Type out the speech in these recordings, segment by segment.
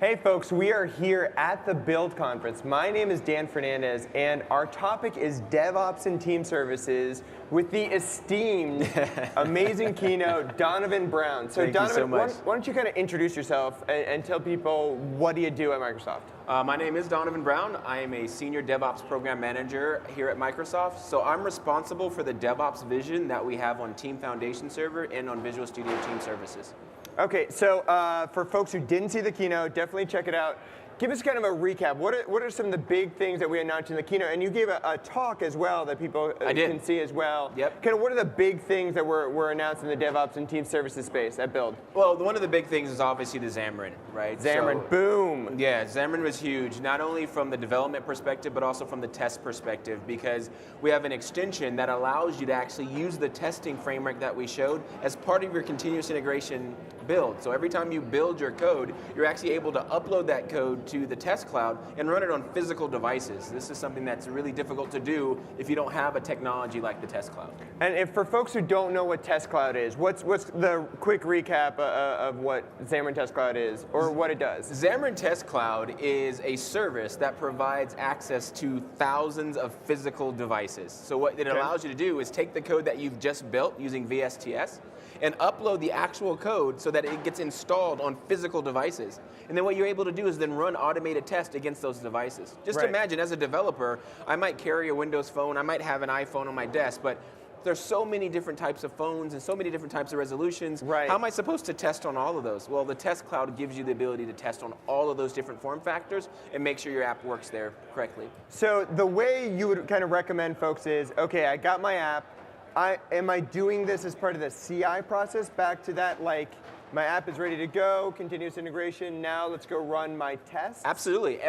Hey folks, we are here at the Build Conference. My name is Dan Fernandez, and our topic is DevOps and Team Services with the esteemed, amazing keynote, Donovan Brown. So Thank Donovan, you so much. why don't you kind of introduce yourself and tell people what do you do at Microsoft? My name is Donovan Brown. I am a senior DevOps program manager here at Microsoft. So I'm responsible for the DevOps vision that we have on Team Foundation Server and on Visual Studio Team Services. Okay, so for folks who didn't see the keynote, definitely check it out. Give us kind of a recap. What are some of the big things that we announced in the keynote? And you gave a talk as well that people can see as well. Yep. Kind of what are the big things that were announced in the DevOps and Team Services space at Build? Well, one of the big things is obviously the Xamarin, right? Xamarin, boom. Yeah, Xamarin was huge, not only from the development perspective, but also from the test perspective, because we have an extension that allows you to actually use the testing framework that we showed as part of your continuous integration build. So every time you build your code, you're actually able to upload that code to the test cloud and run it on physical devices. This is something that's really difficult to do if you don't have a technology like the test cloud. And if for folks who don't know what test cloud is, what's the quick recap of what Xamarin Test Cloud is, or what it does? Xamarin Test Cloud is a service that provides access to thousands of physical devices. So what it allows you to do is take the code that you've just built using VSTS and upload the actual code so that it gets installed on physical devices. And then what you're able to do is then run automated tests against those devices. Just imagine, as a developer, I might carry a Windows phone, I might have an iPhone on my desk, but there's so many different types of phones and so many different types of resolutions. Right. How am I supposed to test on all of those? Well, the Test Cloud gives you the ability to test on all of those different form factors and make sure your app works there correctly. So the way you would kind of recommend folks is, okay, I got my app, am I doing this as part of the CI process? Back to that, like, my app is ready to go, continuous integration, now let's go run my test? Absolutely.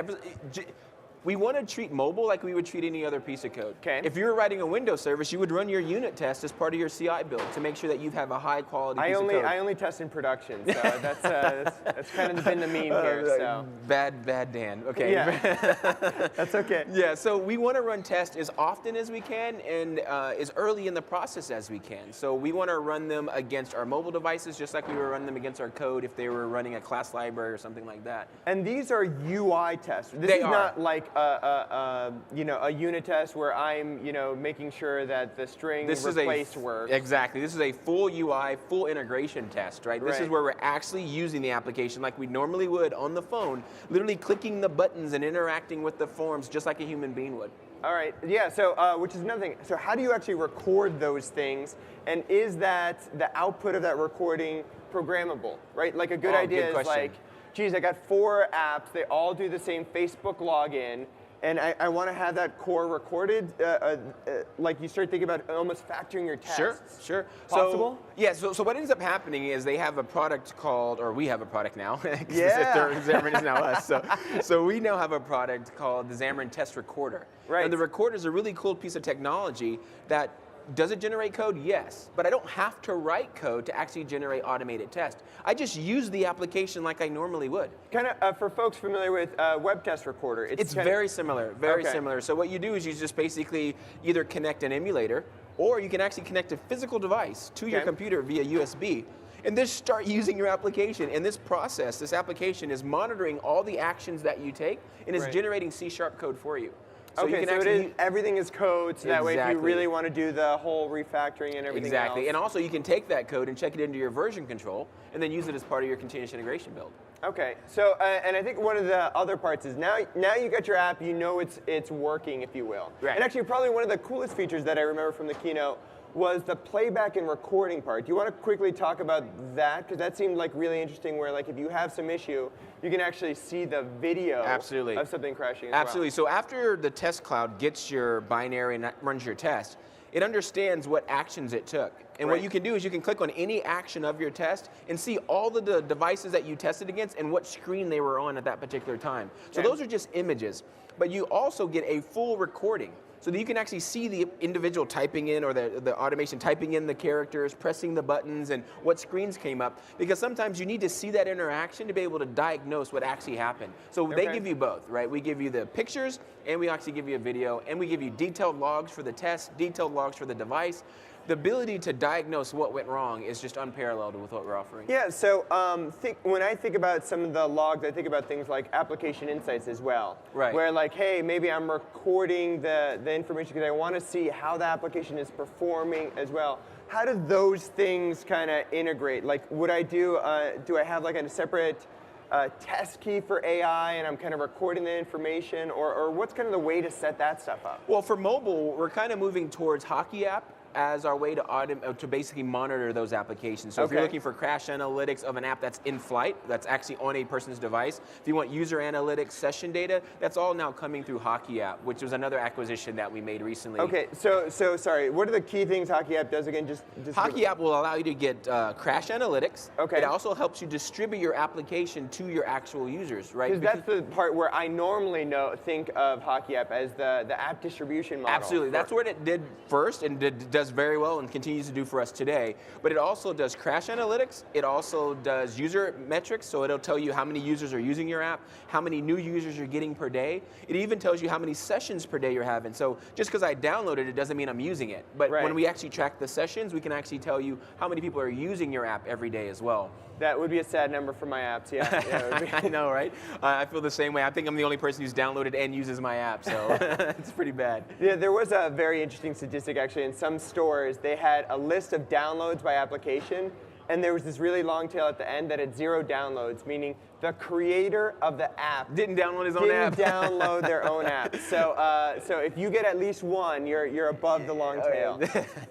We want to treat mobile like we would treat any other piece of code. Okay. If you're writing a Windows service, you would run your unit test as part of your CI build to make sure that you have a high quality piece of code. I only test in production, so that's kind of been the meme here. So. Bad Dan. Okay. Yeah. That's okay. Yeah, so we want to run tests as often as we can and as early in the process as we can. So we want to run them against our mobile devices just like we would run them against our code if they were running a class library or something like that. And these are UI tests. This is not like a unit test where I'm making sure that the string replace works. Exactly. This is a full UI, full integration test, right? This is where we're actually using the application like we normally would on the phone, literally clicking the buttons and interacting with the forms just like a human being would. All right, yeah, so which is another thing. So how do you actually record those things? And is that the output of that recording programmable, right? Like a good idea is like, geez, I got 4 apps, they all do the same Facebook login, and I want to have that core recorded, like you start thinking about almost factoring your tests. Sure. Possible? So what ends up happening is they have a product called, or we have a product now, Yeah. Xamarin is now us. So we now have a product called the Xamarin Test Recorder. Right. And the recorder is a really cool piece of technology that does it generate code? Yes. But I don't have to write code to actually generate automated tests. I just use the application like I normally would. Kind of, for folks familiar with Web Test Recorder, it's very similar, very similar. So what you do is you just basically either connect an emulator, or you can actually connect a physical device to your computer via USB, and then start using your application. And this process, this application is monitoring all the actions that you take, and is generating C# code for you. So you can everything is code, so that way if you really want to do the whole refactoring and everything else. And also you can take that code and check it into your version control, and then use it as part of your continuous integration build. Okay, so and I think one of the other parts is now you got your app, you know it's working, if you will. Right. And actually probably one of the coolest features that I remember from the keynote was the playback and recording part. Do you want to quickly talk about that? Because that seemed like really interesting where like if you have some issue, you can actually see the video of something crashing as Absolutely. So after the test cloud gets your binary and runs your test, it understands what actions it took. And what you can do is you can click on any action of your test and see all the devices that you tested against and what screen they were on at that particular time. So those are just images. But you also get a full recording, so that you can actually see the individual typing in, or the automation typing in the characters, pressing the buttons, and what screens came up. Because sometimes you need to see that interaction to be able to diagnose what actually happened. So they give you both, right? We give you the pictures, and we actually give you a video, and we give you detailed logs for the test, detailed logs for the device. the ability to diagnose what went wrong is just unparalleled with what we're offering. Yeah, so when I think about some of the logs, I think about things like application insights as well. Right. Where like, hey, maybe I'm recording the information because I want to see how the application is performing as well. How do those things kind of integrate? Like, do I have like a separate test key for AI and I'm kind of recording the information, or what's kind of the way to set that stuff up? Well, for mobile, we're kind of moving towards Hockey app as our way to basically monitor those applications. So if you're looking for crash analytics of an app that's in flight, that's actually on a person's device, if you want user analytics, session data, that's all now coming through Hockey app, which was another acquisition that we made recently. Okay, so sorry, what are the key things Hockey app does again? Just Hockey app will allow you to get crash analytics. Okay. It also helps you distribute your application to your actual users, right? Because that's the part where I normally think of Hockey app as the app distribution model. Absolutely, that's what it did first and does very well and continues to do for us today. But it also does crash analytics. It also does user metrics, so it'll tell you how many users are using your app, how many new users you're getting per day. It even tells you how many sessions per day you're having. So just because I downloaded it doesn't mean I'm using it. But when we actually track the sessions, we can actually tell you how many people are using your app every day as well. That would be a sad number for my apps, yeah. I know, right? I feel the same way. I think I'm the only person who's downloaded and uses my app, so it's pretty bad. Yeah, there was a very interesting statistic actually. In some stores, they had a list of downloads by application, and there was this really long tail at the end that had 0 downloads, meaning the creator of the app didn't download his own app. Didn't download their own app. So if you get at least one, you're above the long tail.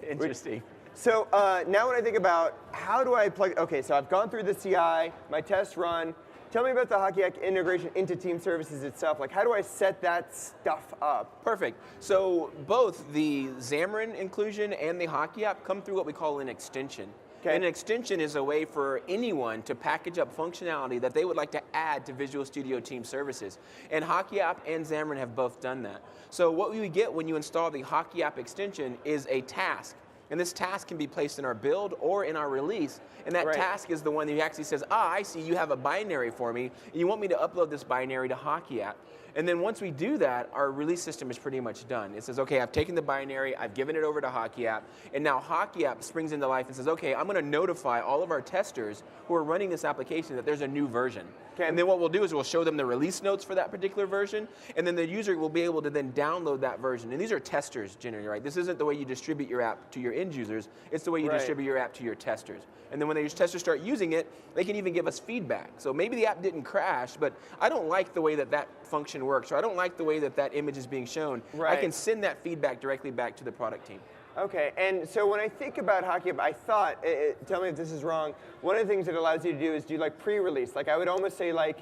Interesting. So now when I think about how do I plug, okay, so I've gone through the CI, my tests run. Tell me about the Hockey app integration into team services itself. Like, how do I set that stuff up? Perfect. So both the Xamarin inclusion and the Hockey app come through what we call an extension. Okay. And an extension is a way for anyone to package up functionality that they would like to add to Visual Studio Team Services. And Hockey app and Xamarin have both done that. So what we get when you install the Hockey app extension is a task. And this task can be placed in our build or in our release. And that task is the one that actually says, I see you have a binary for me, and you want me to upload this binary to Hockey app. And then once we do that, our release system is pretty much done. It says, okay, I've taken the binary, I've given it over to Hockey app, and now Hockey app springs into life and says, okay, I'm going to notify all of our testers who are running this application that there's a new version. Okay. And then what we'll do is we'll show them the release notes for that particular version, and then the user will be able to then download that version. And these are testers generally, right? This isn't the way you distribute your app to your end users, it's the way you distribute your app to your testers. And then when the testers start using it, they can even give us feedback. So maybe the app didn't crash, but I don't like the way that that function works, or I don't like the way that that image is being shown. I can send that feedback directly back to the product team. Okay, and so when I think about Hockey app, I thought, tell me if this is wrong, one of the things it allows you to do is do like pre-release. Like I would almost say like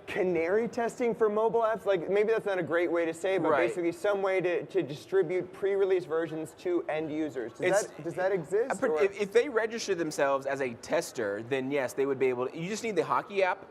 canary testing for mobile apps. Like maybe that's not a great way to say it, but basically some way to distribute pre-release versions to end users. Does that exist? If they register themselves as a tester, then yes, they would be able to. You just need the Hockey app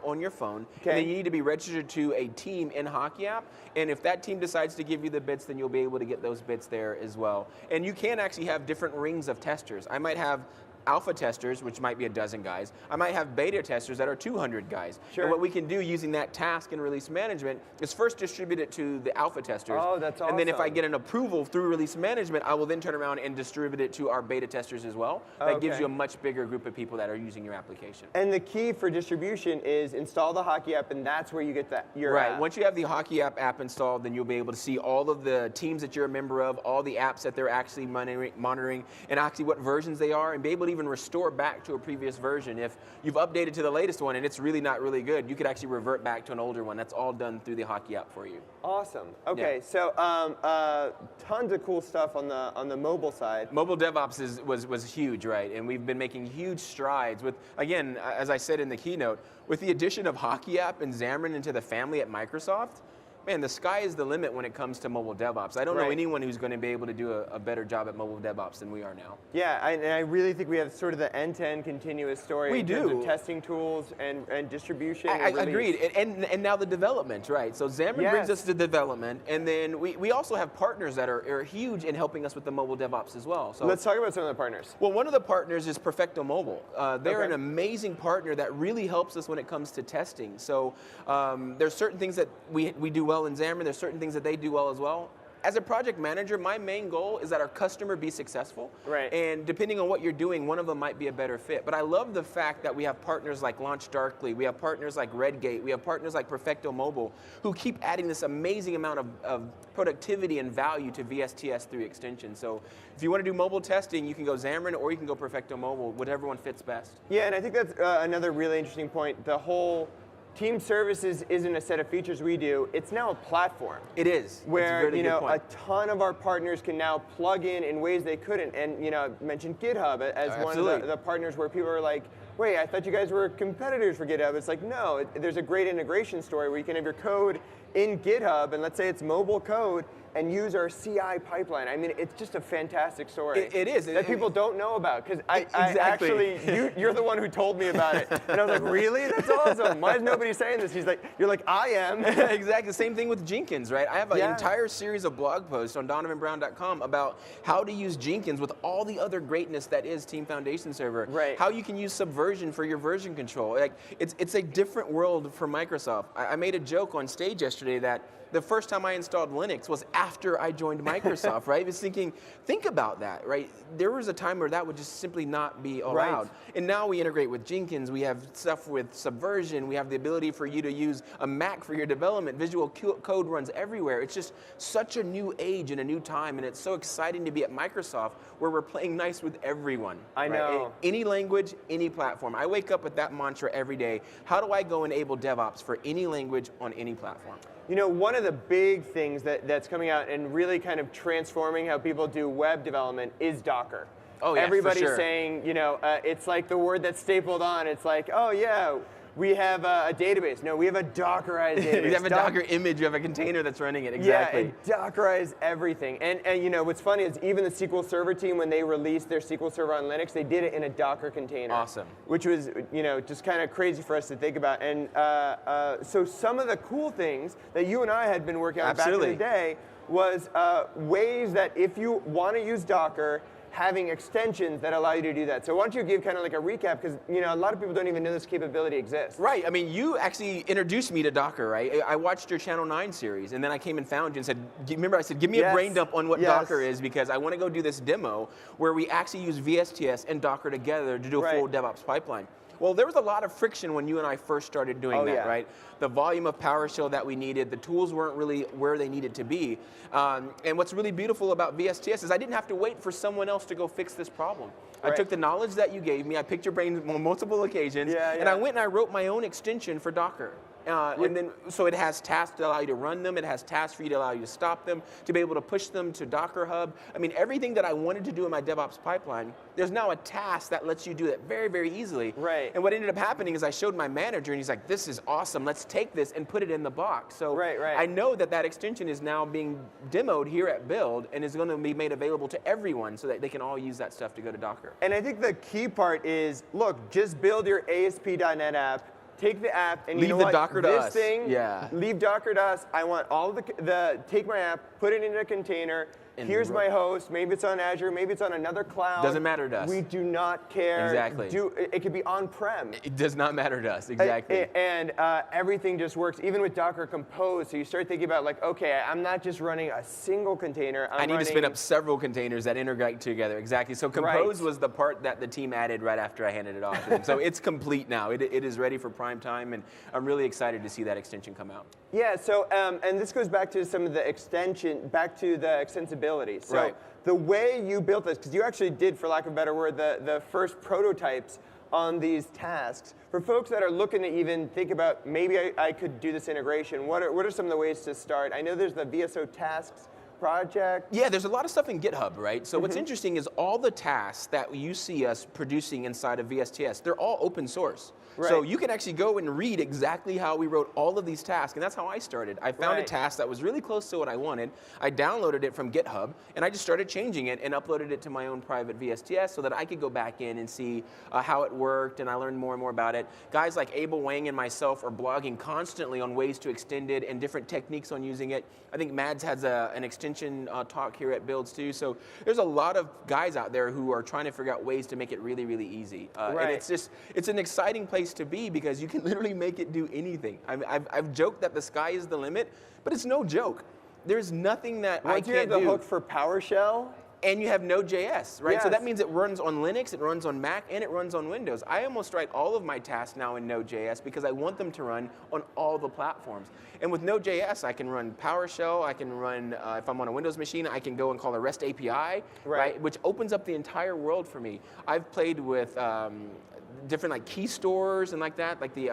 on your phone, and then you need to be registered to a team in Hockey app, and if that team decides to give you the bits, then you'll be able to get those bits there as well. And you can actually have different rings of testers. I might have alpha testers, which might be a dozen guys. I might have beta testers that are 200 guys. Sure. And what we can do using that task and release management is first distribute it to the alpha testers. Oh, that's awesome. And then if I get an approval through release management, I will then turn around and distribute it to our beta testers as well. That gives you a much bigger group of people that are using your application. And the key for distribution is install the Hockey app, and that's where you get your app. Once you have the Hockey app installed, then you'll be able to see all of the teams that you're a member of, all the apps that they're actually monitoring, and actually what versions they are, and be able to even restore back to a previous version. If you've updated to the latest one and it's really not really good, you could actually revert back to an older one. That's all done through the Hockey app for you. Awesome. Okay, so tons of cool stuff on the mobile side. Mobile DevOps was huge, right? And we've been making huge strides with, again, as I said in the keynote, with the addition of Hockey app and Xamarin into the family at Microsoft. Man, the sky is the limit when it comes to mobile DevOps. I don't know anyone who's going to be able to do a better job at mobile DevOps than we are now. Yeah, and I really think we have sort of the end-to-end continuous story in terms of testing tools and distribution. Agreed, and now the development, right? So Xamarin brings us to development, and then we also have partners that are huge in helping us with the mobile DevOps as well. So let's talk about some of the partners. Well, one of the partners is Perfecto Mobile. They're an amazing partner that really helps us when it comes to testing. So there's certain things that we do well in Xamarin. There's certain things that they do well as well. as a project manager, my main goal is that our customer be successful. Right. And depending on what you're doing, one of them might be a better fit. But I love the fact that we have partners like LaunchDarkly, we have partners like Redgate, we have partners like Perfecto Mobile, who keep adding this amazing amount of productivity and value to VSTS through extension. So if you want to do mobile testing, you can go Xamarin or you can go Perfecto Mobile, whatever one fits best. Yeah, and I think that's another really interesting point. The whole team services isn't a set of features we do, it's now a platform. It is. Where really a ton of our partners can now plug in ways they couldn't. And I mentioned GitHub as one of the partners where people are like, wait, I thought you guys were competitors for GitHub. It's like, no, there's a great integration story where you can have your code in GitHub, and let's say it's mobile code, and use our CI pipeline. I mean, it's just a fantastic story. It is. That people don't know about, because I Exactly. actually, you're the one who told me about it. And I was like, really? That's awesome. Why is nobody saying this? You're like, I am. Exactly, same thing with Jenkins, right? I have an entire series of blog posts on donovanbrown.com about how to use Jenkins with all the other greatness that is Team Foundation Server. Right. How you can use Subversion for your version control. Like, it's a different world for Microsoft. I made a joke on stage yesterday that the first time I installed Linux was after I joined Microsoft, right? I was thinking, think about that, right? There was a time where that would just simply not be allowed. Right. And now we integrate with Jenkins, we have stuff with Subversion, we have the ability for you to use a Mac for your development, Visual Code runs everywhere. It's just such a new age and a new time, and it's so exciting to be at Microsoft where we're playing nice with everyone. I know. Right? Any language, any platform. I wake up with that mantra every day. How do I go enable DevOps for any language on any platform? One of the big things that's coming out and really kind of transforming how people do web development is Docker. Oh yeah, Everybody's for sure. saying, it's like the word that's stapled on. It's like, oh yeah, we have a database. No, we have a Dockerized database. We have a Docker image, you have a container that's running it, exactly. Yeah, it Dockerized everything. And what's funny is even the SQL Server team, when they released their SQL Server on Linux, they did it in a Docker container. Awesome. Which was, just kind of crazy for us to think about. And so some of the cool things that you and I had been working on back in the day was ways that if you want to use Docker, having extensions that allow you to do that. So why don't you give kind of like a recap, because a lot of people don't even know this capability exists. Right, I mean, you actually introduced me to Docker, right? I watched your Channel 9 series, and then I came and found you and said, remember I said, give me a brain dump on what Docker is, because I want to go do this demo where we actually use VSTS and Docker together to do a full DevOps pipeline. Well, there was a lot of friction when you and I first started doing that, right? The volume of PowerShell that we needed, the tools weren't really where they needed to be. And what's really beautiful about VSTS is I didn't have to wait for someone else to go fix this problem. I took the knowledge that you gave me, I picked your brain on multiple occasions, and I went and I wrote my own extension for Docker. And then, so it has tasks to allow you to run them, it has tasks for you to allow you to stop them, to be able to push them to Docker Hub. I mean, everything that I wanted to do in my DevOps pipeline, there's now a task that lets you do that very, very easily. Right. And what ended up happening is I showed my manager, and he's like, this is awesome, let's take this and put it in the box. So I know that extension is now being demoed here at Build, and is going to be made available to everyone so that they can all use that stuff to go to Docker. And I think the key part is, look, just build your ASP.NET app, take the app, and leave the Docker to us. This thing, leave Docker to us. I want all of take my app, put it in a container. And here's my host. Maybe it's on Azure. Maybe it's on another cloud. Doesn't matter to us. We do not care. Exactly. It could be on-prem. It does not matter to us. Exactly. And everything just works, even with Docker Compose. So you start thinking about like, okay, I'm not just running a single container. I need to spin up several containers that integrate together. Exactly. So Compose was the part that the team added right after I handed it off to them. So it's complete now. It is ready for prime time, and I'm really excited to see that extension come out. Yeah. So and this goes back to some of the back to the extensibility. So the way you built this, because you actually did, for lack of a better word, the first prototypes on these tasks. For folks that are looking to even think about, maybe I could do this integration, what are some of the ways to start? I know there's the VSO tasks project. Yeah, there's a lot of stuff in GitHub, right? So what's interesting is all the tasks that you see us producing inside of VSTS, they're all open source. So you can actually go and read exactly how we wrote all of these tasks, and that's how I started. I found a task that was really close to what I wanted. I downloaded it from GitHub, and I just started changing it and uploaded it to my own private VSTS so that I could go back in and see how it worked, and I learned more and more about it. Guys like Abel Wang and myself are blogging constantly on ways to extend it and different techniques on using it. I think Mads has an extension talk here at Builds too. So there's a lot of guys out there who are trying to figure out ways to make it really, really easy. And it's an exciting place to be because you can literally make it do anything. I've joked that the sky is the limit, but it's no joke. there's nothing that I can't do. Once you have the hook for PowerShell, and you have Node.js, right? Yes. So that means it runs on Linux, it runs on Mac, and it runs on Windows. I almost write all of my tasks now in Node.js because I want them to run on all the platforms. And with Node.js, I can run PowerShell, I can run, if I'm on a Windows machine, I can go and call a REST API, right? Which opens up the entire world for me. I've played with different like key stores and like that, like the,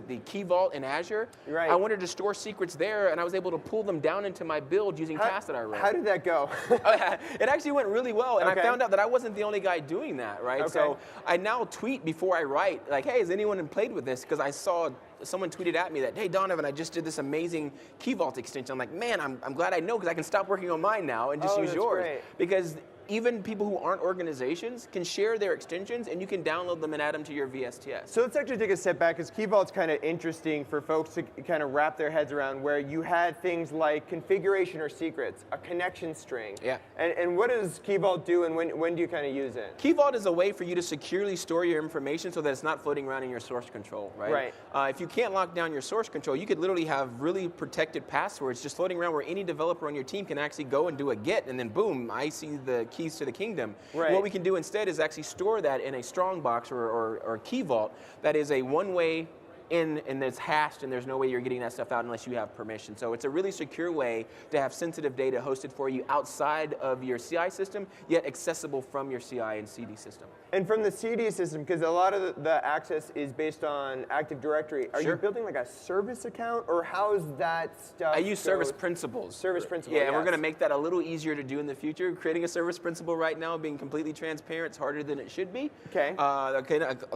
the Key Vault in Azure. Right. I wanted to store secrets there, and I was able to pull them down into my build using tasks that I wrote. How did that go? It actually went really well, and I found out that I wasn't the only guy doing that, right? Okay. So I now tweet before I write, like, hey, has anyone played with this? Because I saw someone tweeted at me that, hey, Donovan, I just did this amazing Key Vault extension. I'm like, man, I'm glad I know, because I can stop working on mine now and just use yours. Great. Because even people who aren't organizations can share their extensions, and you can download them and add them to your VSTS. So let's actually take a step back, because Key Vault's kind of interesting for folks to kind of wrap their heads around, where you had things like configuration or secrets, a connection string. Yeah. And what does Key Vault do, and when do you kind of use it? Key Vault is a way for you to securely store your information so that it's not floating around in your source control, right? If you can't lock down your source control, you could literally have really protected passwords just floating around where any developer on your team can actually go and do a get, and then boom, I see the keys to the kingdom. Right. What we can do instead is actually store that in a strongbox or Key Vault that is a one-way in, and it's hashed, and there's no way you're getting that stuff out unless you have permission. So it's a really secure way to have sensitive data hosted for you outside of your CI system, yet accessible from your CI and CD system. And from the CD system, because a lot of the access is based on Active Directory, are you building like a service account, or how's that stuff? I use service principals. Service principal, yeah, and we're going to make that a little easier to do in the future. Creating a service principal right now, being completely transparent, it's harder than it should be. Okay.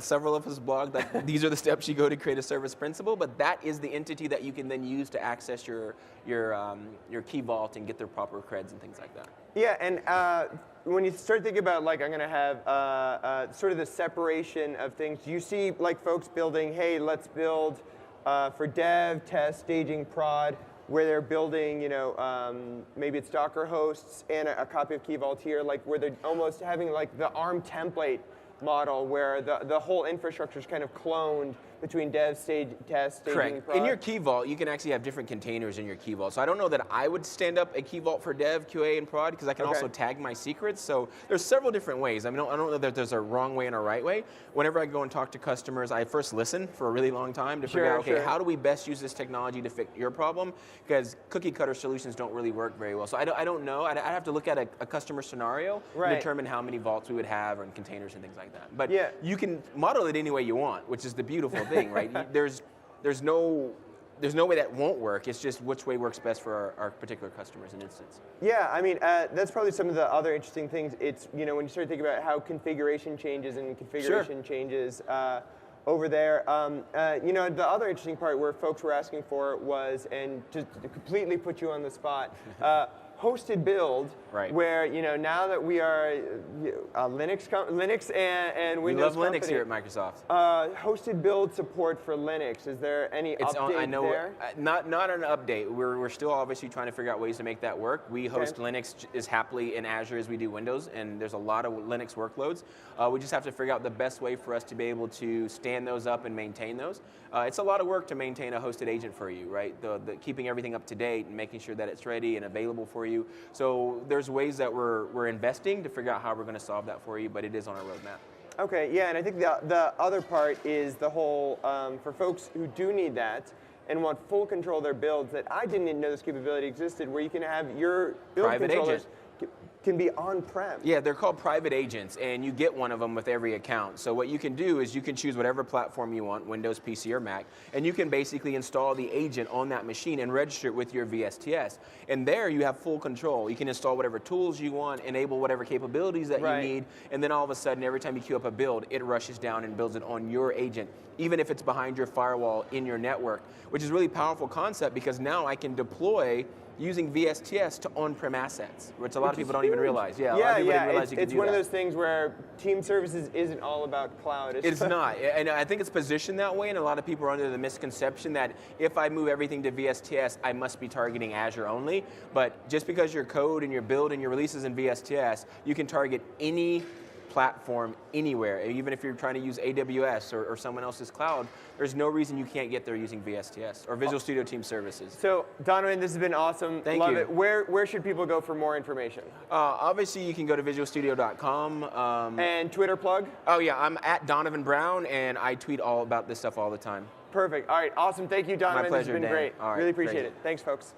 Several of us blogged that these are the steps you go to create a service principal, but that is the entity that you can then use to access your Key Vault and get their proper creds and things like that. Yeah, and when you start thinking about, like, I'm going to have sort of the separation of things, you see like folks building, hey, let's build for dev, test, staging, prod, where they're building, maybe it's Docker hosts and a copy of Key Vault here, like where they're almost having like the ARM template model where the whole infrastructure is kind of cloned between dev, stage, test, staging, correct. prod. In your Key Vault, you can actually have different containers in your Key Vault. So I don't know that I would stand up a Key Vault for dev, QA, and prod, because I can also tag my secrets. So there's several different ways. I mean, I don't know that there's a wrong way and a right way. Whenever I go and talk to customers, I first listen for a really long time to figure out, okay, how do we best use this technology to fix your problem? Because cookie cutter solutions don't really work very well. So I don't know. I'd have to look at a customer scenario and determine how many vaults we would have and containers and things like that. But you can model it any way you want, which is the beautiful thing, right? There's no way that won't work. It's just which way works best for our particular customers and instance. Yeah, I mean, that's probably some of the other interesting things. It's, when you start thinking about how configuration changes and configuration changes over there. The other interesting part where folks were asking for was, and to completely put you on the spot, hosted build, where now that we are Linux and Windows we love company, Linux here at Microsoft. Hosted build support for Linux. Is there any update there? Not an update. We're still obviously trying to figure out ways to make that work. We host Linux as happily in Azure as we do Windows, and there's a lot of Linux workloads. We just have to figure out the best way for us to be able to stand those up and maintain those. It's a lot of work to maintain a hosted agent for you, right? Keeping everything up to date and making sure that it's ready and available for you. So there's ways that we're investing to figure out how we're going to solve that for you, but it is on our roadmap. Okay, yeah, and I think the other part is the whole, for folks who do need that and want full control of their builds, that I didn't even know this capability existed, where you can have your build private controllers agent. Can be on-prem. Yeah, they're called private agents, and you get one of them with every account. So what you can do is you can choose whatever platform you want, Windows, PC, or Mac, and you can basically install the agent on that machine and register it with your VSTS. And there you have full control. You can install whatever tools you want, enable whatever capabilities that you need, and then all of a sudden, every time you queue up a build, it rushes down and builds it on your agent, even if it's behind your firewall in your network, which is a really powerful concept, because now I can deploy using VSTS to on-prem assets, which a lot of people don't even realize. Yeah, a lot of people didn't realize you could do that. It's one of those things where team services isn't all about cloud. It's not, and I think it's positioned that way, and a lot of people are under the misconception that if I move everything to VSTS, I must be targeting Azure only. But just because your code and your build and your releases in VSTS, you can target any platform anywhere. Even if you're trying to use AWS or someone else's cloud, there's no reason you can't get there using VSTS or Visual Studio Team Services. So Donovan, this has been awesome. Thank Love you. it. Where should people go for more information? Obviously, you can go to visualstudio.com. And Twitter plug? Oh yeah, I'm at Donovan Brown, and I tweet all about this stuff all the time. Perfect. All right, awesome. Thank you, Donovan. My pleasure, This has been Dan. great. All right, Really appreciate great. it. Thanks, folks.